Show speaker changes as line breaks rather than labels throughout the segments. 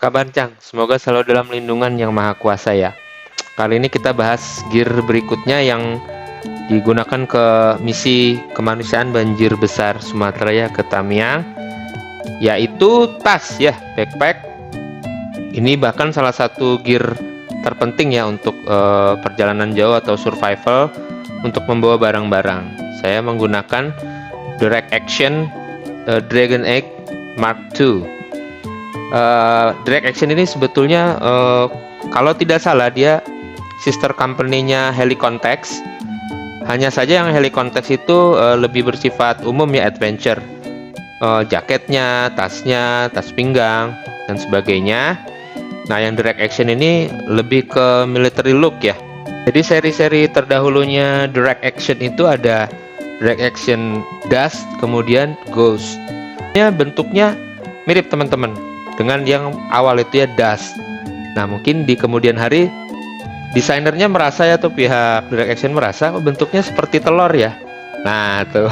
kabar Cang? Semoga selalu dalam lindungan yang maha kuasa ya. Kali ini kita bahas gear berikutnya yang digunakan ke misi kemanusiaan banjir besar Sumatera ya, ke Tamiang, yaitu tas ya, backpack. Ini bahkan salah satu gear terpenting ya untuk perjalanan jauh atau survival untuk membawa barang-barang. Saya menggunakan Direct Action Dragon Egg Mark II. Direct Action ini sebetulnya kalau tidak salah dia sister company-nya Helicontext. Hanya saja yang Helicontext itu lebih bersifat umum ya, adventure. Jaketnya, tasnya, tas pinggang dan sebagainya. Nah, yang Direct Action ini lebih ke military look ya. Jadi seri-seri terdahulunya Direct Action itu ada Direct Action Dust, kemudian Ghost. Ya, bentuknya mirip teman-teman dengan yang awal itu ya, Dust. Nah, mungkin di kemudian hari desainernya merasa ya, atau pihak Direct Action merasa bentuknya seperti telur ya. Nah, tuh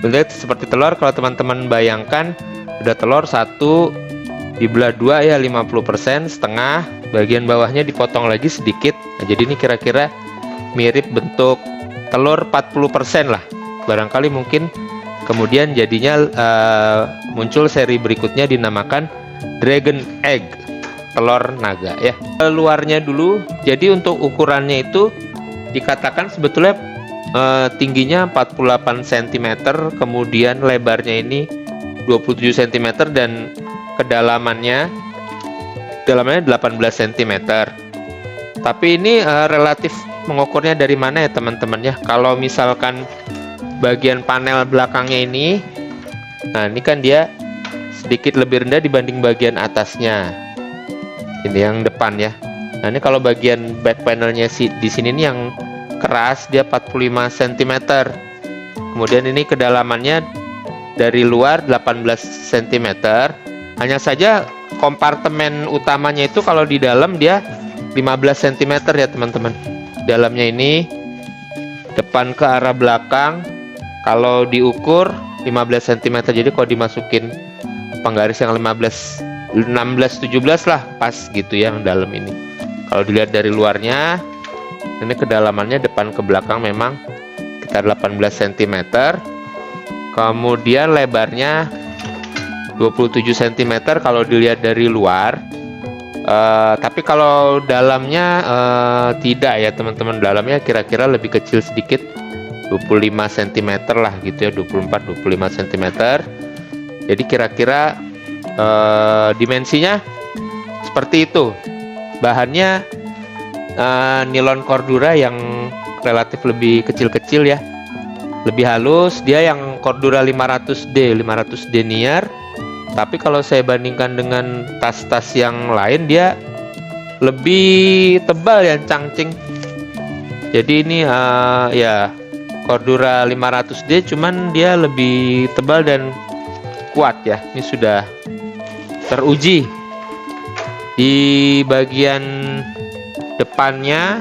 bentuknya seperti telur. Kalau teman-teman bayangkan ada telur satu dibelah dua ya, 50% setengah, bagian bawahnya dipotong lagi sedikit. Nah, jadi ini kira-kira mirip bentuk telur 40% lah. Barangkali mungkin kemudian jadinya muncul seri berikutnya dinamakan Dragon Egg, telur naga ya. Luarnya dulu, jadi untuk ukurannya itu dikatakan sebetulnya tingginya 48 cm, kemudian lebarnya ini 27 cm dan kedalamannya 18 cm. Tapi ini relatif mengukurnya dari mana ya teman-teman ya. Kalau misalkan bagian panel belakangnya ini, nah ini kan dia sedikit lebih rendah dibanding bagian atasnya. Ini yang depan ya. Nah, ini kalau bagian back panelnya di sini nih yang keras, dia 45 cm. Kemudian ini kedalamannya dari luar 18 cm. Hanya saja kompartemen utamanya itu kalau di dalam dia 15 cm ya teman-teman. Dalamnya ini depan ke arah belakang kalau diukur 15 cm. Jadi kalau dimasukin penggaris yang 16 17 lah pas gitu ya yang dalam ini. Kalau dilihat dari luarnya, ini kedalamannya depan ke belakang memang sekitar 18 cm. Kemudian lebarnya 27 cm kalau dilihat dari luar. Tapi kalau dalamnya tidak ya teman-teman, dalamnya kira-kira lebih kecil sedikit, 25 cm lah gitu ya, 24-25 cm. Jadi kira-kira dimensinya seperti itu. Bahannya nilon Cordura yang relatif lebih kecil-kecil ya, lebih halus. Dia yang Cordura 500D denier. Tapi kalau saya bandingkan dengan tas-tas yang lain, dia lebih tebal ya, cangcing. Jadi ini ya Cordura 500D, cuman dia lebih tebal dan kuat ya. Ini sudah teruji. Di bagian depannya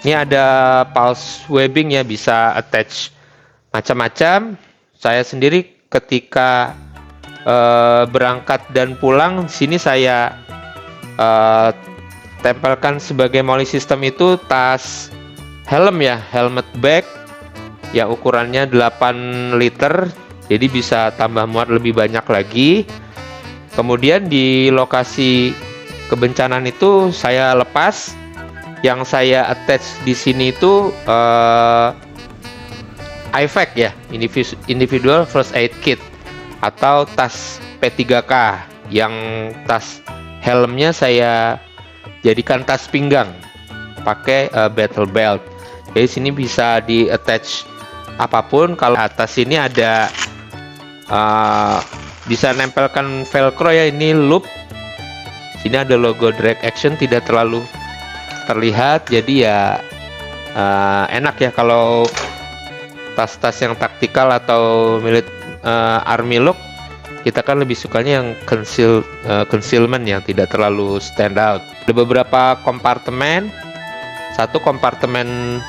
ini ada pulse webbing ya, bisa attach macam-macam. Saya sendiri ketika berangkat dan pulang sini saya tempelkan sebagai mounting system itu tas helm ya, helmet bag ya, ukurannya 8 liter, jadi bisa tambah muat lebih banyak lagi. Kemudian di lokasi kebencanaan itu saya lepas. Yang saya attach di sini itu IFAK ya, Individual First Aid Kit, atau tas P3K. Yang tas helmnya saya jadikan tas pinggang pakai battle belt. Jadi sini bisa di attach apapun. Kalau atas sini ada bisa nempelkan velcro ya, ini loop. Sini ada logo Direct Action, tidak terlalu terlihat, jadi ya enak ya kalau tas-tas yang taktikal atau army look. Kita kan lebih sukanya yang concealment yang tidak terlalu stand out. Ada beberapa kompartemen. Satu kompartemen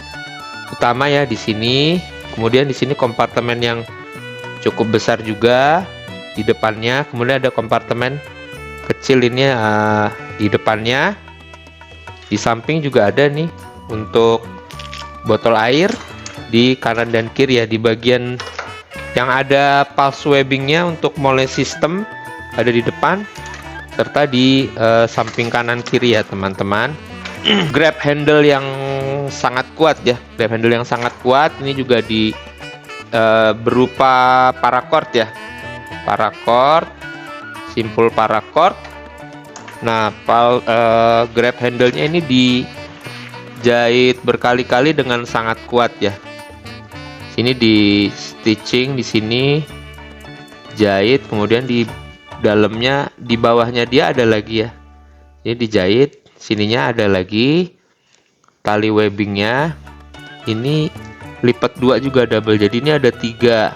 utama ya di sini. Kemudian di sini kompartemen yang cukup besar juga di depannya. Kemudian ada kompartemen kecil ini di depannya. Di samping juga ada nih untuk botol air di kanan dan kiri ya. Di bagian yang ada pulse webbingnya untuk mole system ada di depan, serta di samping kanan kiri ya teman-teman. Grab handle yang sangat kuat ya, grab handle yang sangat kuat. Ini juga di berupa paracord ya, paracord, simpul paracord. Nah, grab handle-nya ini dijahit berkali-kali dengan sangat kuat ya. Sini di stitching, di sini jahit, kemudian di dalamnya, di bawahnya dia ada lagi ya. Ini dijahit, sininya ada lagi tali webbingnya. Ini lipat 2 juga double, jadi ini ada 3.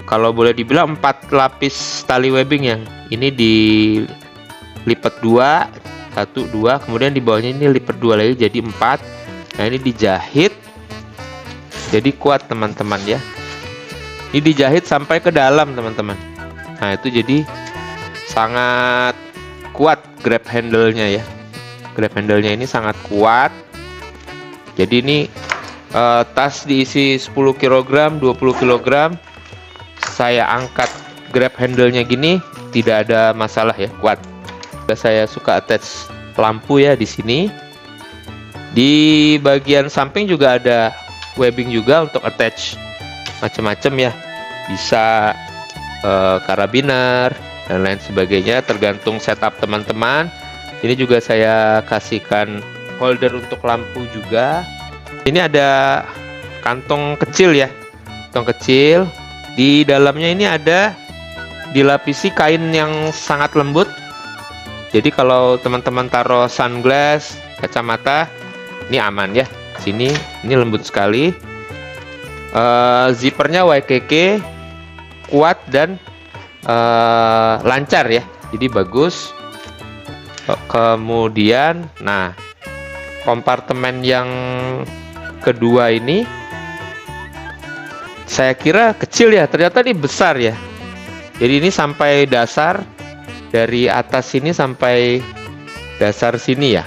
Kalau boleh dibilang 4 lapis tali webbing yang ini di lipat 2, 1, 2, kemudian di bawahnya ini lipat 2 lagi jadi 4. Nah, ini dijahit jadi kuat teman-teman ya. Ini dijahit sampai ke dalam teman-teman. Nah, itu jadi sangat kuat grab handle-nya ya. Grab handle-nya ini sangat kuat. Jadi ini tas diisi 10 kg, 20 kg. Saya angkat grab handle-nya gini tidak ada masalah ya, kuat. Saya suka attach lampu ya di sini. Di bagian samping juga ada webbing juga untuk attach macam-macam ya. Bisa karabiner dan lain sebagainya, tergantung setup teman-teman. Ini juga saya kasihkan holder untuk lampu juga. Ini ada kantong kecil ya, kantong kecil. Di dalamnya ini ada dilapisi kain yang sangat lembut. Jadi kalau teman-teman taruh sunglass, kacamata, ini aman ya. Sini ini lembut sekali. Zippernya YKK, kuat dan lancar ya. Jadi bagus. Kemudian, nah, kompartemen yang kedua ini saya kira kecil ya, ternyata ini besar ya. Jadi ini sampai dasar, dari atas sini sampai dasar sini ya.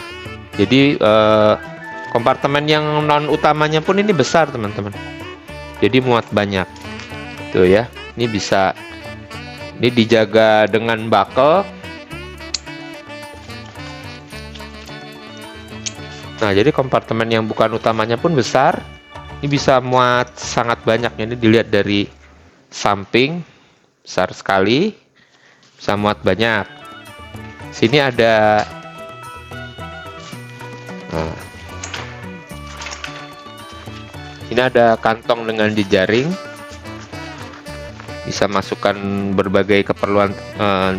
Jadi kompartemen yang non utamanya pun ini besar teman-teman. Jadi muat banyak. Tuh ya, ini bisa, ini dijaga dengan buckle. Nah, jadi kompartemen yang bukan utamanya pun besar. Ini bisa muat sangat banyak. Ini dilihat dari samping, besar sekali, bisa muat banyak. Sini ada ini ada kantong dengan jejaring, bisa masukkan berbagai keperluan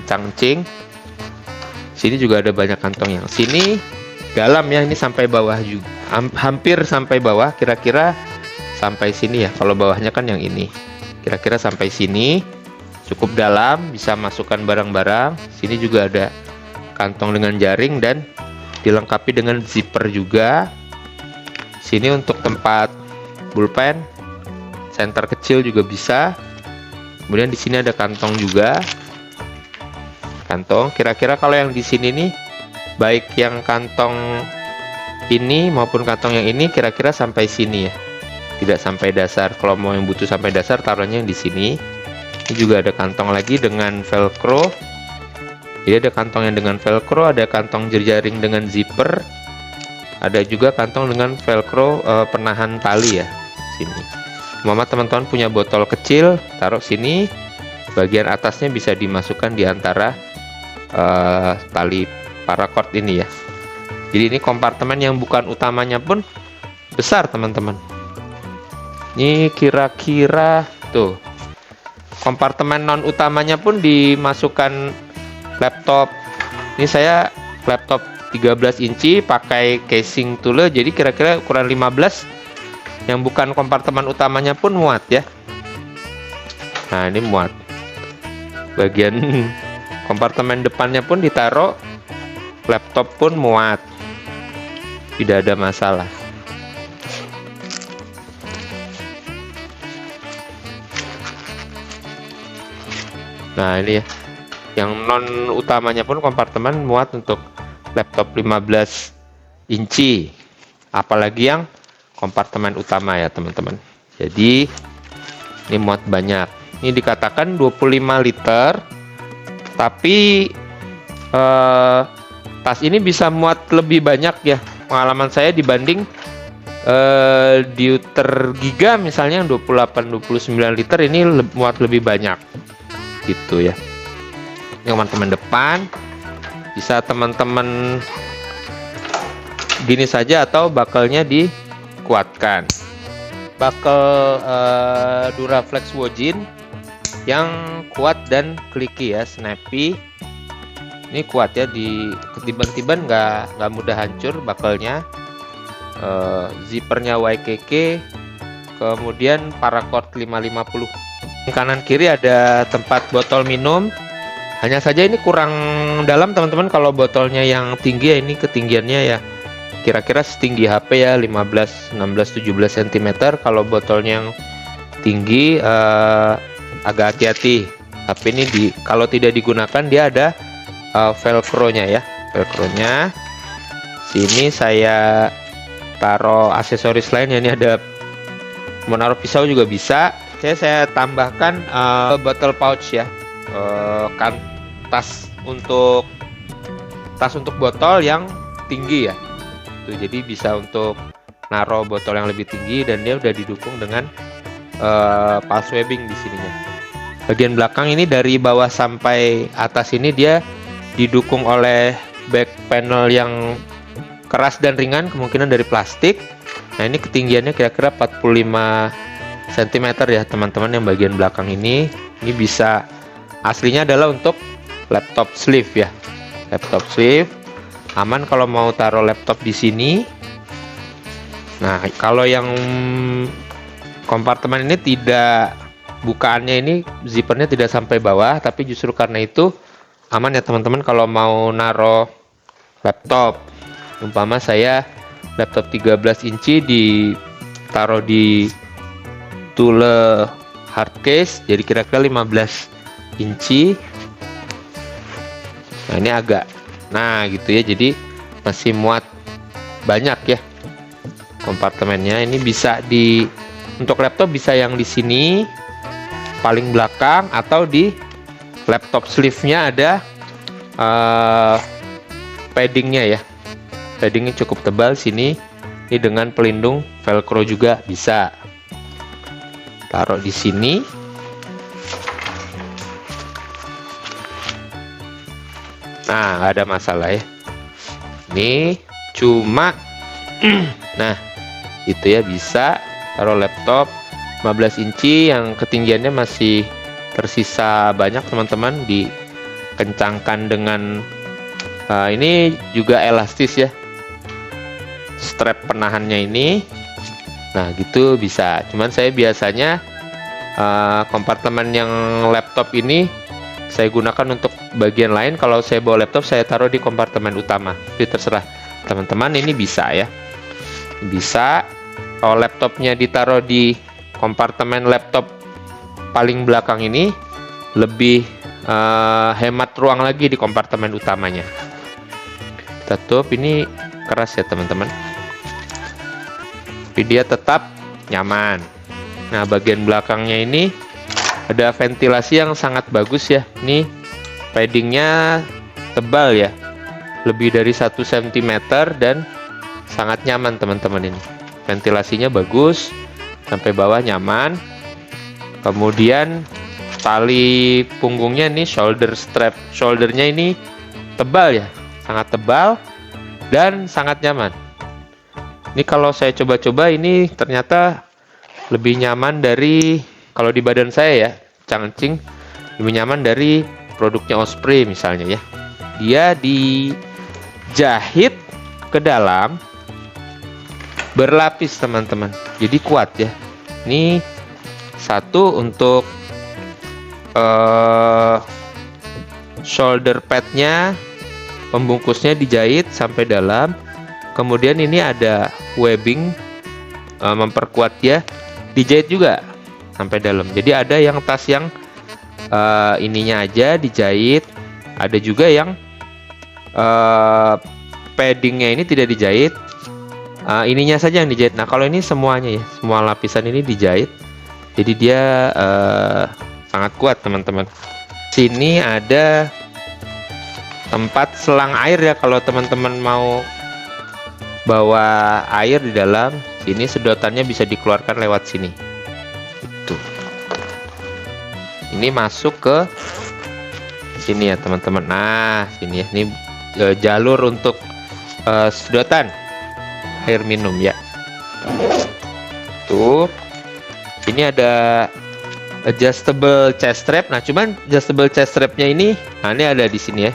cangcing. Sini juga ada banyak kantong yang sini dalam ya, ini sampai bawah juga, hampir sampai bawah, kira-kira sampai sini ya. Kalau bawahnya kan yang ini, kira-kira sampai sini, cukup dalam, bisa masukkan barang-barang. Sini juga ada kantong dengan jaring dan dilengkapi dengan zipper juga. Sini untuk tempat pulpen, senter kecil juga bisa. Kemudian di sini ada kantong juga, kantong. Kira-kira kalau yang di sini nih, baik yang kantong ini maupun kantong yang ini, kira-kira sampai sini ya, tidak sampai dasar. Kalau mau yang butuh sampai dasar, taruhnya yang di sini. Ini juga ada kantong lagi dengan velcro. Jadi ada kantong yang dengan velcro, ada kantong jejaring dengan zipper, ada juga kantong dengan velcro penahan tali ya. Sini. Mama teman-teman punya botol kecil, taruh sini. Bagian atasnya bisa dimasukkan di antara tali paracord ini ya. Jadi ini kompartemen yang bukan utamanya pun besar teman-teman. Ini kira-kira tuh, kompartemen non utamanya pun dimasukkan laptop. Ini saya laptop 13 inci pakai casing tule, jadi kira-kira ukuran 15. Yang bukan kompartemen utamanya pun muat ya. Nah, ini muat. Bagian kompartemen depannya pun ditaruh, laptop pun muat, tidak ada masalah. Nah, ini ya, Yang non utamanya pun kompartemen muat untuk laptop 15 inci, apalagi yang kompartemen utama ya teman-teman. Jadi ini muat banyak. Ini dikatakan 25 liter, tapi tas ini bisa muat lebih banyak ya. Pengalaman saya dibanding Deuter Giga misalnya yang 28-29 liter, ini muat lebih banyak gitu ya. Teman-teman depan bisa teman-teman gini saja atau bakalnya dikuatkan. Bakel Duraflex Wojin yang kuat dan kliki ya, snappy. Ini kuat ya, di ketiban-tiban nggak mudah hancur bakalnya. Zippernya YKK, kemudian paracord 550. Kanan kiri ada tempat botol minum. Hanya saja ini kurang dalam teman-teman. Kalau botolnya yang tinggi ya, ini ketinggiannya ya kira-kira setinggi HP ya, 15, 16, 17 cm. Kalau botolnya yang tinggi agak hati-hati. HP ini kalau tidak digunakan dia ada velcro-nya ya. Velcro-nya sini saya taruh aksesoris lain ya. Ini ada menaruh pisau juga bisa. Saya tambahkan bottle pouch ya, kan tas untuk botol yang tinggi ya. Tuh, jadi bisa untuk naruh botol yang lebih tinggi, dan dia udah didukung dengan pulse webbing di sininya. Bagian belakang ini dari bawah sampai atas ini dia didukung oleh back panel yang keras dan ringan, kemungkinan dari plastik. Nah, ini ketinggiannya kira-kira 45 cm ya teman-teman. Yang bagian belakang ini bisa, aslinya adalah untuk laptop sleeve ya. Laptop sleeve aman kalau mau taruh laptop di sini. Nah, kalau yang kompartemen ini tidak, bukaannya ini zippernya tidak sampai bawah, tapi justru karena itu aman ya teman-teman kalau mau naruh laptop. Umpama saya laptop 13 inci ditaruh di Thule hardcase, jadi kira-kira 15 inci. Nah, ini agak, nah gitu ya, jadi masih muat banyak ya kompartemennya. Ini bisa untuk laptop bisa yang di sini paling belakang, atau di laptop sleeve-nya ada paddingnya ya. Paddingnya cukup tebal sini. Ini dengan pelindung velcro juga bisa. Taruh di sini. Nah, nggak ada masalah ya. Ini cuma nah, itu ya, bisa taruh laptop 15 inci yang ketinggiannya masih tersisa banyak teman-teman. Dikencangkan dengan ini juga elastis ya, strap penahannya ini. Nah gitu bisa. Cuman saya biasanya kompartemen yang laptop ini saya gunakan untuk bagian lain. Kalau saya bawa laptop, saya taruh di kompartemen utama. Jadi terserah teman-teman. Ini bisa ya, bisa. Kalau laptopnya ditaruh di kompartemen laptop paling belakang ini, lebih hemat ruang lagi di kompartemen utamanya. Kita tutup. Ini keras ya teman-teman, tapi dia tetap nyaman. Nah, bagian belakangnya ini ada ventilasi yang sangat bagus ya. Ini paddingnya tebal ya, lebih dari 1 cm, dan sangat nyaman teman-teman. Ini ventilasinya bagus, sampai bawah nyaman. Kemudian tali punggungnya ini shoulder strap, shouldernya ini tebal ya, sangat tebal dan sangat nyaman. Ini kalau saya coba-coba, ini ternyata lebih nyaman dari, kalau di badan saya ya, Changqing, lebih nyaman dari produknya Osprey misalnya ya. Dia dijahit ke dalam berlapis teman-teman, jadi kuat ya. Ini satu untuk shoulder padnya, pembungkusnya dijahit sampai dalam. Kemudian ini ada webbing memperkuat ya, dijahit juga sampai dalam. Jadi ada yang tas yang ininya aja dijahit, Ada juga yang paddingnya ini tidak dijahit, ininya saja yang dijahit. Nah, kalau ini semuanya ya, semua lapisan ini dijahit, jadi dia sangat kuat teman-teman. Sini ada tempat selang air ya, kalau teman-teman mau bawa air di dalam. Sini sedotannya bisa dikeluarkan lewat sini. Itu. Ini masuk ke sini ya teman-teman. Nah, sini ya, ini jalur untuk sedotan air minum ya. Tuh, ini ada adjustable chest strap. Nah, cuman adjustable chest strapnya ini, nah ini ada di sini ya.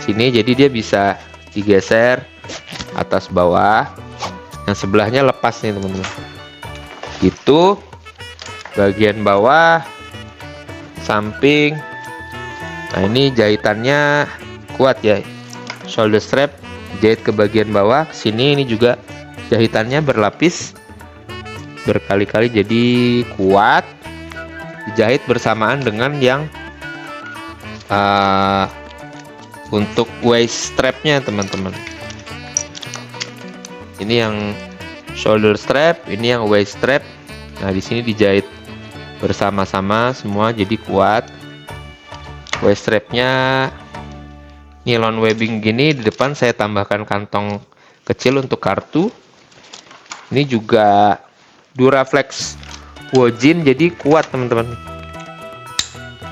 Sini, jadi dia bisa digeser atas bawah. Yang sebelahnya lepas nih teman-teman. Itu bagian bawah, samping. Nah, ini jahitannya kuat ya. Shoulder strap jahit ke bagian bawah. Sini ini juga jahitannya berlapis berkali-kali, jadi kuat. Dijahit bersamaan dengan yang untuk waist strapnya teman-teman. Ini yang shoulder strap, ini yang waist strap. Nah, di sini dijahit bersama-sama semua, jadi kuat. Waist strapnya nylon webbing gini. Di depan saya tambahkan kantong kecil untuk kartu. Ini juga Duraflex Wojin, jadi kuat teman-teman.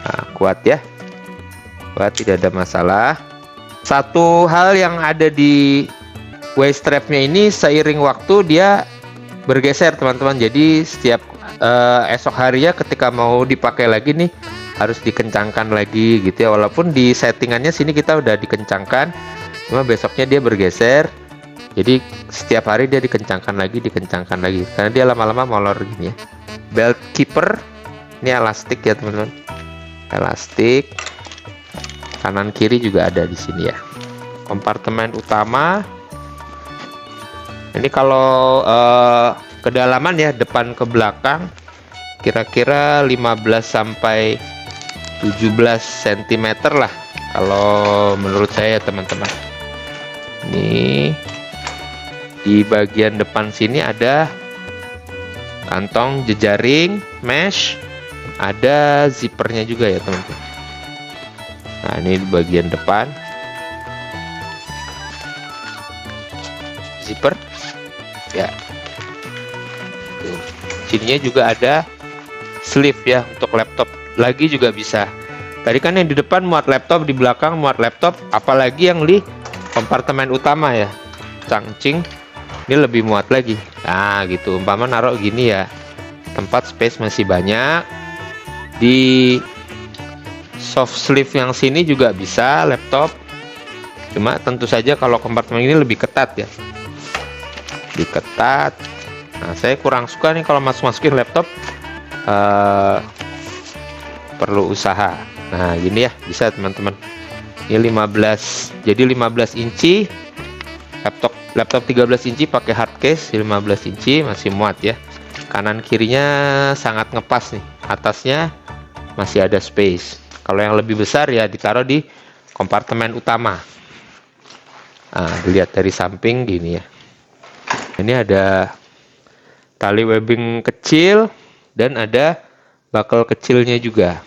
Nah, kuat ya, kuat, tidak ada masalah. Satu hal yang ada di waist strapnya ini, seiring waktu dia bergeser teman-teman. Jadi setiap esok harinya ketika mau dipakai lagi nih, harus dikencangkan lagi gitu ya. Walaupun di settingannya sini kita udah dikencangkan, cuma besoknya dia bergeser. Jadi setiap hari dia dikencangkan lagi karena dia lama-lama molor gini ya. Belt keeper, ini elastik ya teman-teman. Elastik. Kanan kiri juga ada di sini ya. Kompartemen utama. Ini kalau kedalaman ya, depan ke belakang kira-kira 15 sampai 17 cm lah kalau menurut saya teman-teman. Ini di bagian depan sini ada kantong jejaring mesh, ada zippernya juga ya teman-teman. Nah, ini di bagian depan zipper ya. Sininya juga ada sleeve ya untuk laptop lagi juga bisa. Tadi kan yang di depan muat laptop, di belakang muat laptop, apalagi yang di kompartemen utama ya, cangcing, ini lebih muat lagi. Nah gitu, umpama naruh gini ya, tempat space masih banyak. Di soft sleeve yang sini juga bisa laptop, cuma tentu saja kalau kompartemen ini lebih ketat ya, lebih ketat. Nah, saya kurang suka nih kalau masukin laptop, perlu usaha. Nah, gini ya, bisa teman-teman. Ini 15, jadi 15 inci. Laptop 13 inci pakai hard case, 15 inci masih muat ya. Kanan kirinya sangat ngepas nih. Atasnya masih ada space. Kalau yang lebih besar ya ditaruh di kompartemen utama. Nah, dilihat dari samping gini ya. Ini ada tali webbing kecil dan ada buckle kecilnya juga.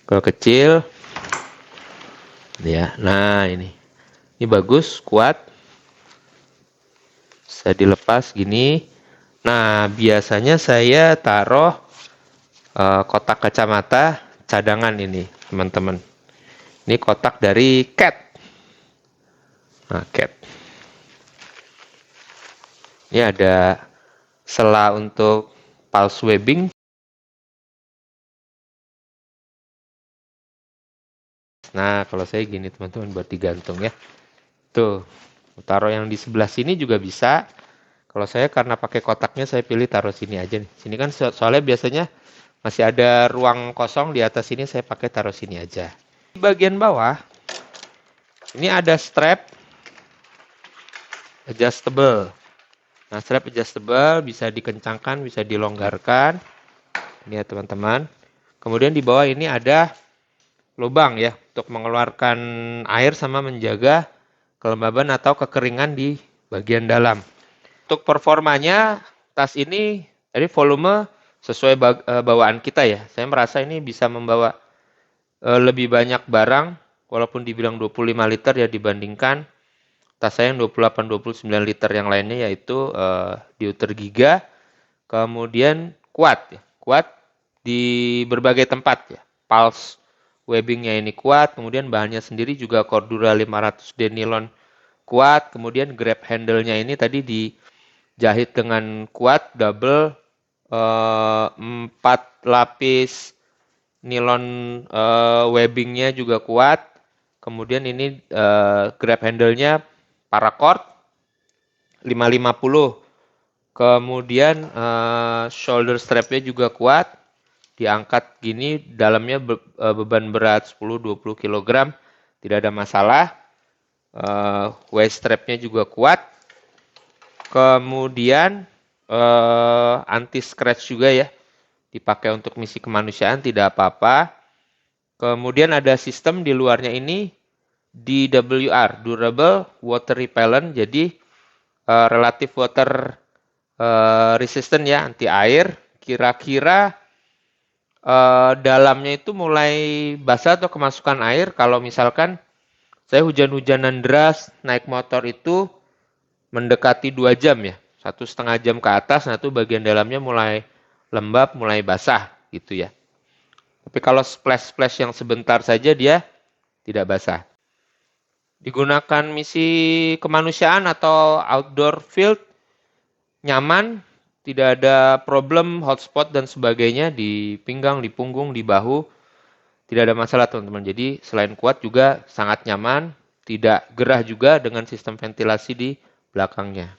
Buckle kecil ya. Nah, ini bagus, kuat, bisa dilepas gini. Nah, biasanya saya taruh kotak kacamata cadangan ini teman-teman. Ini kotak dari Cat. Nah, Cat ini ada sela untuk pulse webbing. Nah, kalau saya gini teman-teman, buat digantung ya. Tuh, taruh yang di sebelah sini juga bisa. Kalau saya karena pakai kotaknya, saya pilih taruh sini aja nih. Sini kan soalnya biasanya masih ada ruang kosong di atas sini, saya pakai taruh sini aja. Di bagian bawah ini ada strap adjustable. Nah, strap adjustable bisa dikencangkan, bisa dilonggarkan. Ini ya teman-teman. Kemudian di bawah ini ada lubang ya untuk mengeluarkan air sama menjaga kelembaban atau kekeringan di bagian dalam. Untuk performanya tas ini jadi volume sesuai bawaan kita ya. Saya merasa ini bisa membawa lebih banyak barang walaupun dibilang 25 liter ya dibandingkan tas saya yang 28-29 liter yang lainnya, yaitu diuter giga, kemudian kuat ya. Kuat di berbagai tempat ya. Pulse webbingnya ini kuat, kemudian bahannya sendiri juga Cordura 500D nilon kuat, kemudian grab handle-nya ini tadi dijahit dengan kuat, double 4 lapis nilon webbingnya juga kuat. Kemudian ini grab handle-nya paracord 550. Kemudian shoulder strap-nya juga kuat. Diangkat gini, dalamnya beban berat 10-20 kg, tidak ada masalah. Waist strap-nya juga kuat. Kemudian anti scratch juga ya. Dipakai untuk misi kemanusiaan, tidak apa-apa. Kemudian ada sistem di luarnya ini DWR, Durable Water Repellent, jadi relatif water resistant ya, anti air. Kira-kira dalamnya itu mulai basah atau kemasukan air kalau misalkan saya hujan-hujanan deras naik motor itu mendekati 2 jam ya, 1,5 jam ke atas, nah itu bagian dalamnya mulai lembab, mulai basah gitu ya. Tapi kalau splash-splash yang sebentar saja dia tidak basah. Digunakan misi kemanusiaan atau outdoor field, nyaman, tidak ada problem hotspot dan sebagainya di pinggang, di punggung, di bahu, tidak ada masalah teman-teman. Jadi selain kuat juga sangat nyaman, tidak gerah juga dengan sistem ventilasi di belakangnya.